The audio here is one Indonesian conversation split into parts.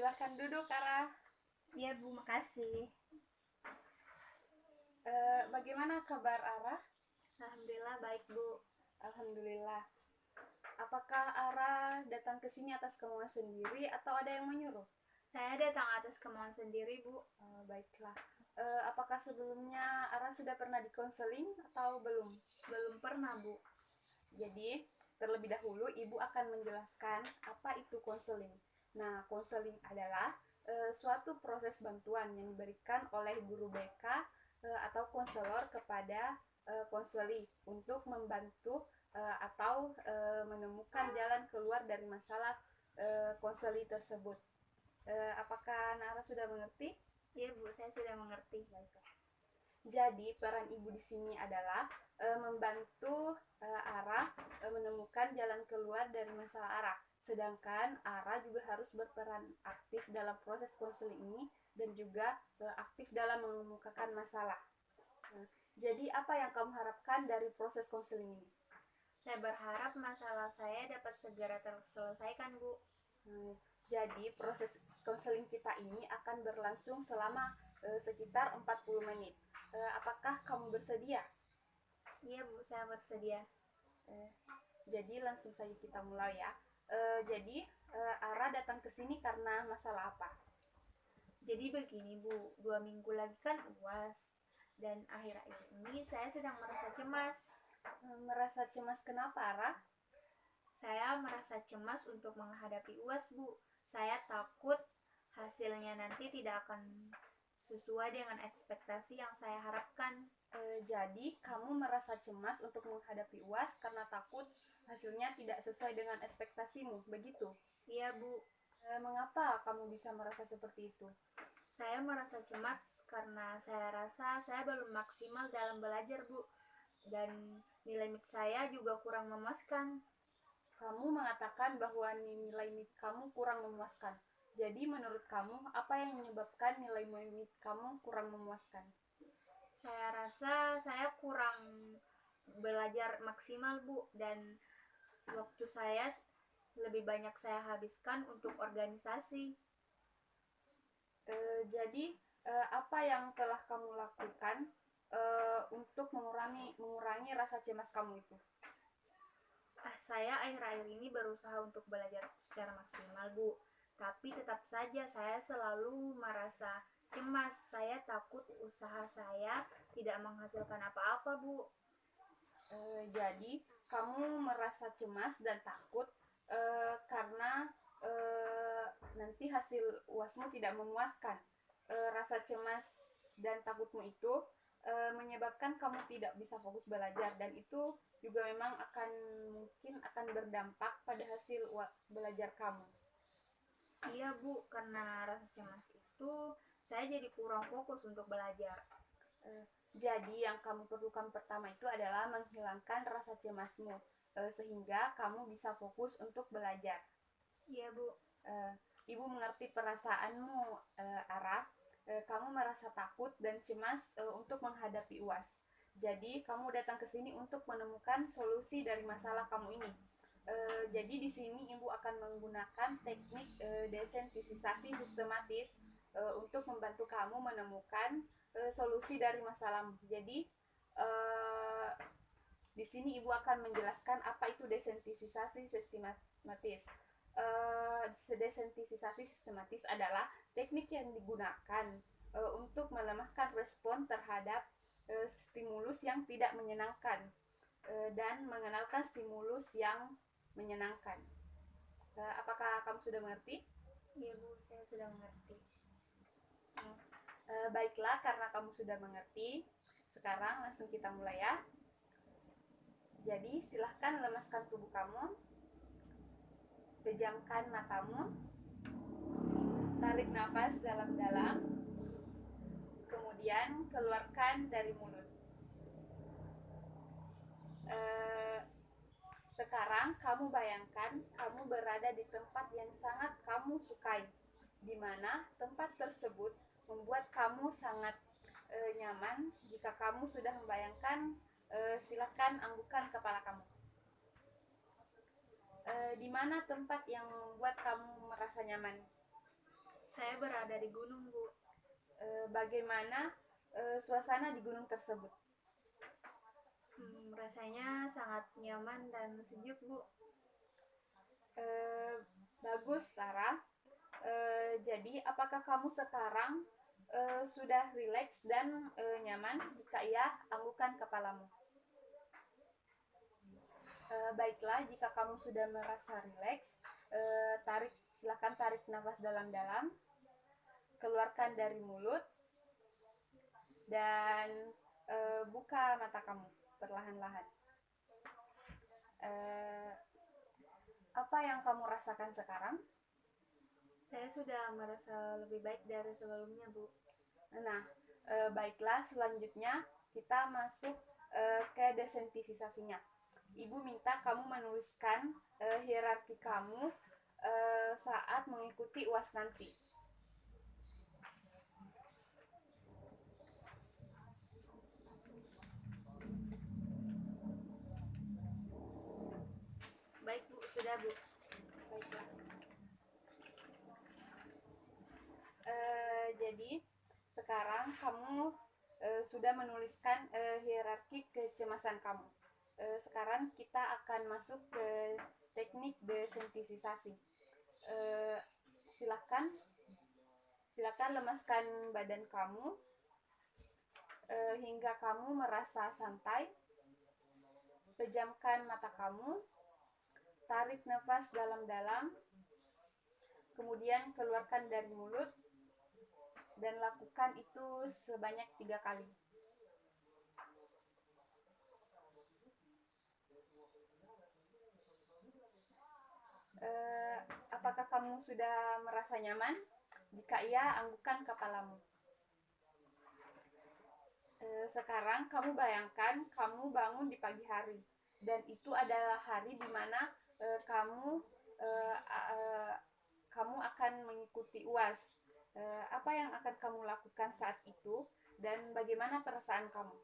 Silahkan duduk, Ara. Iya Bu, makasih. Bagaimana kabar Ara? Alhamdulillah baik Bu. Alhamdulillah. Apakah Ara datang ke sini atas kemauan sendiri atau ada yang menyuruh? Saya datang atas kemauan sendiri Bu. Baiklah. Apakah sebelumnya Ara sudah pernah dikonseling atau belum? Belum pernah Bu. Jadi, terlebih dahulu Ibu akan menjelaskan apa itu konseling. Nah, konseling adalah suatu proses bantuan yang diberikan oleh guru BK atau konselor kepada konseli untuk membantu atau menemukan jalan keluar dari masalah konseli tersebut. Apakah Nara sudah mengerti? Iya Bu, saya sudah mengerti. Baiklah. Jadi peran ibu di sini adalah membantu Ara menemukan jalan keluar dari masalah Ara. Sedangkan Ara juga harus berperan aktif dalam proses konseling ini dan juga aktif dalam mengemukakan masalah. Jadi apa yang kamu harapkan dari proses konseling ini? Saya berharap masalah saya dapat segera terselesaikan Bu. Jadi proses konseling kita ini akan berlangsung selama sekitar 40 menit. Apakah kamu bersedia? Iya Bu, saya bersedia. Jadi langsung saja kita mulai ya. Jadi Ara datang ke sini karena masalah apa? Jadi begini Bu, 2 minggu lagi kan UAS. Dan akhir-akhir ini saya sedang merasa cemas. Merasa cemas kenapa, Ara? Saya merasa cemas untuk menghadapi UAS Bu. Saya takut hasilnya nanti tidak akan sesuai dengan ekspektasi yang saya harapkan. Jadi kamu merasa cemas untuk menghadapi UAS karena takut hasilnya tidak sesuai dengan ekspektasimu, begitu? Iya Bu. Mengapa kamu bisa merasa seperti itu? Saya merasa cemas karena saya rasa saya belum maksimal dalam belajar Bu. Dan nilai MIT saya juga kurang memuaskan. Kamu mengatakan bahwa nilai MIT kamu kurang memuaskan. Jadi menurut kamu apa yang menyebabkan nilai MIT kamu kurang memuaskan? Saya rasa saya kurang belajar maksimal Bu, dan waktu saya lebih banyak saya habiskan untuk organisasi. Jadi apa yang telah kamu lakukan untuk mengurangi rasa cemas kamu itu? Saya akhir-akhir ini berusaha untuk belajar secara maksimal Bu, tapi tetap saja saya selalu merasa cemas. Saya takut usaha saya tidak menghasilkan apa-apa Bu. Jadi kamu merasa cemas dan takut karena nanti hasil UASmu tidak memuaskan. Rasa cemas dan takutmu itu menyebabkan kamu tidak bisa fokus belajar, dan itu juga memang mungkin akan berdampak pada hasil belajar kamu. Iya Bu, karena rasa cemas itu saya jadi kurang fokus untuk belajar. Jadi yang kamu perlukan pertama itu adalah menghilangkan rasa cemasmu sehingga kamu bisa fokus untuk belajar. Iya Bu. Ibu mengerti perasaanmu, Ara. Kamu merasa takut dan cemas untuk menghadapi UAS. Jadi kamu datang ke sini untuk menemukan solusi dari masalah kamu ini. Jadi di sini ibu akan menggunakan teknik desensitisasi sistematis untuk membantu kamu menemukan solusi dari masalahmu. Jadi di sini ibu akan menjelaskan apa itu desensitisasi sistematis. Desensitisasi sistematis adalah teknik yang digunakan untuk melemahkan respon terhadap stimulus yang tidak menyenangkan dan mengenalkan stimulus yang menyenangkan. Apakah kamu sudah mengerti? Iya Bu, saya sudah mengerti. Baiklah, karena kamu sudah mengerti, sekarang langsung kita mulai ya. Jadi silahkan lemaskan tubuh kamu, pejamkan matamu, tarik nafas dalam-dalam, kemudian keluarkan dari mulut. Sekarang kamu bayangkan kamu berada di tempat yang sangat kamu sukai, di mana tempat tersebut membuat kamu sangat nyaman. Jika kamu sudah membayangkan, silakan anggukkan kepala kamu. Di mana tempat yang membuat kamu merasa nyaman? Saya berada di gunung, Bu. Bagaimana suasana di gunung tersebut? Rasanya sangat nyaman dan sejuk, Bu. Eh, Bagus, Sarah. Jadi, apakah kamu sekarang sudah rileks dan nyaman? Jika iya, anggukan kepalamu. Baiklah, jika kamu sudah merasa rileks, silakan tarik nafas dalam-dalam, keluarkan dari mulut, dan buka mata kamu perlahan-lahan. Apa yang kamu rasakan sekarang? Saya sudah merasa lebih baik dari sebelumnya, Bu. Nah, baiklah, selanjutnya kita masuk ke desensitisasinya. Ibu minta kamu menuliskan hierarki kamu saat mengikuti UAS nanti. Baik, Bu. Sudah, Bu. Baiklah. Jadi sekarang kamu sudah menuliskan hierarki kecemasan kamu. Sekarang kita akan masuk ke teknik desensitisasi. Silakan lemaskan badan kamu hingga kamu merasa santai. Pejamkan mata kamu, tarik nafas dalam-dalam, kemudian keluarkan dari mulut, dan lakukan itu sebanyak 3 kali. Apakah kamu sudah merasa nyaman? Jika iya, anggukan kepalamu. Sekarang kamu bayangkan kamu bangun di pagi hari, dan itu adalah hari di mana kamu akan mengikuti UAS. Apa yang akan kamu lakukan saat itu, dan bagaimana perasaan kamu?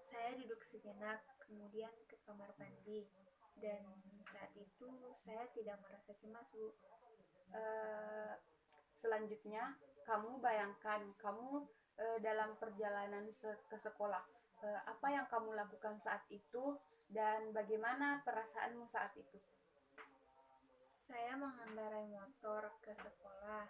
Saya duduk sejenak, kemudian ke kamar mandi, dan saat itu saya tidak merasa cemas, Bu. Selanjutnya, kamu bayangkan kamu dalam perjalanan ke sekolah. Apa yang kamu lakukan saat itu, dan bagaimana perasaanmu saat itu? Saya mengendarai motor ke sekolah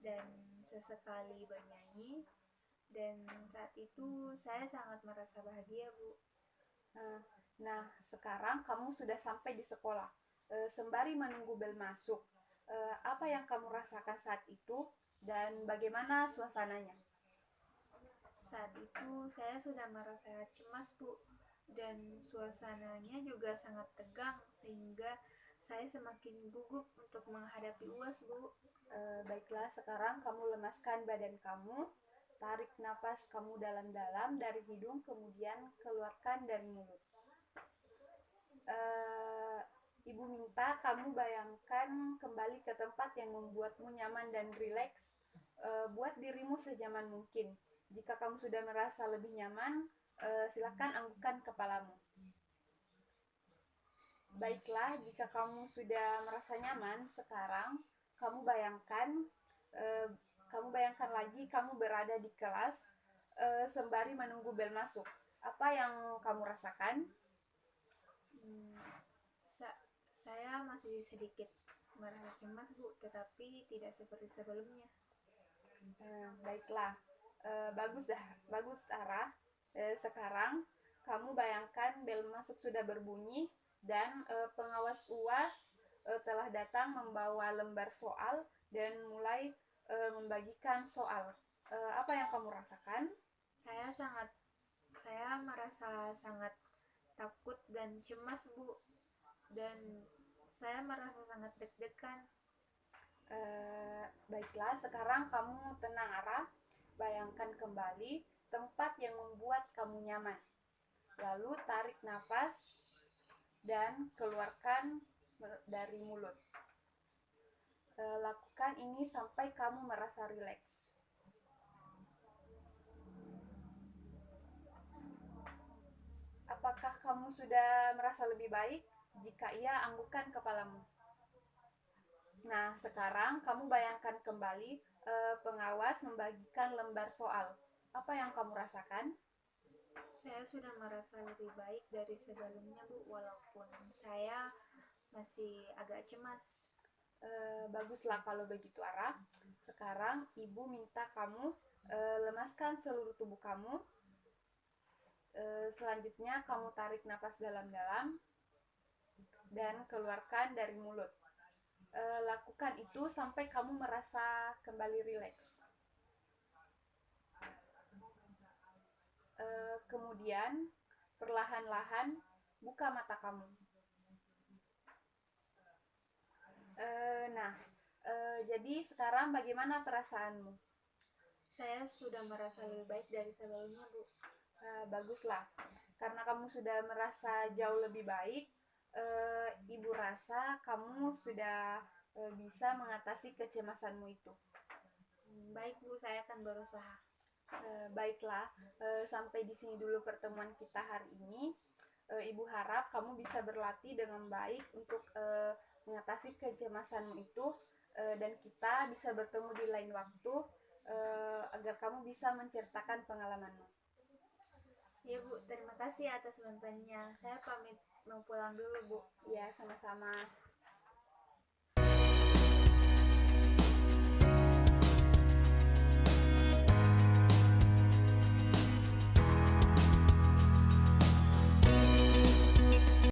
dan sesekali bernyanyi, dan saat itu saya sangat merasa bahagia, Bu. Nah, sekarang kamu sudah sampai di sekolah. Sembari menunggu bel masuk, apa yang kamu rasakan saat itu, dan bagaimana suasananya? Saat itu saya sudah merasa cemas, Bu, dan suasananya juga sangat tegang sehingga saya semakin gugup untuk menghadapi UAS, Bu. Baiklah, sekarang kamu lemaskan badan kamu, tarik nafas kamu dalam-dalam dari hidung, kemudian keluarkan dari mulut. Ibu minta kamu bayangkan kembali ke tempat yang membuatmu nyaman dan rileks. Buat dirimu senyaman mungkin. Jika kamu sudah merasa lebih nyaman, silakan anggukan kepalamu. Baiklah, jika kamu sudah merasa nyaman, sekarang kamu bayangkan lagi kamu berada di kelas sembari menunggu bel masuk. Apa yang kamu rasakan? Saya masih sedikit merasa cemas, Bu, tetapi tidak seperti sebelumnya. Baiklah, bagus Sarah. Sekarang kamu bayangkan bel masuk sudah berbunyi, dan pengawas UAS telah datang membawa lembar soal dan mulai membagikan soal. Apa yang kamu rasakan? Saya merasa sangat takut dan cemas, Bu, dan saya merasa sangat deg-degan. Baiklah, sekarang kamu tenang, Ara. Bayangkan kembali tempat yang membuat kamu nyaman. Lalu tarik nafas dan keluarkan dari mulut. Lakukan ini sampai kamu merasa rileks. Apakah kamu sudah merasa lebih baik? Jika iya, anggukan kepalamu. Nah, sekarang kamu bayangkan kembali pengawas membagikan lembar soal. Apa yang kamu rasakan? Saya sudah merasa lebih baik dari sebelumnya, Bu, walaupun saya masih agak cemas. Baguslah kalau begitu, Ara. Sekarang ibu minta kamu lemaskan seluruh tubuh kamu. Selanjutnya kamu tarik nafas dalam-dalam dan keluarkan dari mulut. Lakukan itu sampai kamu merasa kembali rileks. Kemudian perlahan-lahan buka mata kamu. Nah, jadi sekarang bagaimana perasaanmu? Saya sudah merasa lebih baik dari sebelumnya, Bu. Baguslah, karena kamu sudah merasa jauh lebih baik. Ibu rasa kamu sudah bisa mengatasi kecemasanmu itu. Baik, Bu, saya akan berusaha. Baiklah, sampai di sini dulu pertemuan kita hari ini. Ibu harap kamu bisa berlatih dengan baik untuk mengatasi kecemasanmu itu, dan kita bisa bertemu di lain waktu agar kamu bisa menceritakan pengalamanmu. Ya, Bu, terima kasih atas bantuannya. Saya pamit mau pulang dulu, Bu. Ya, sama-sama.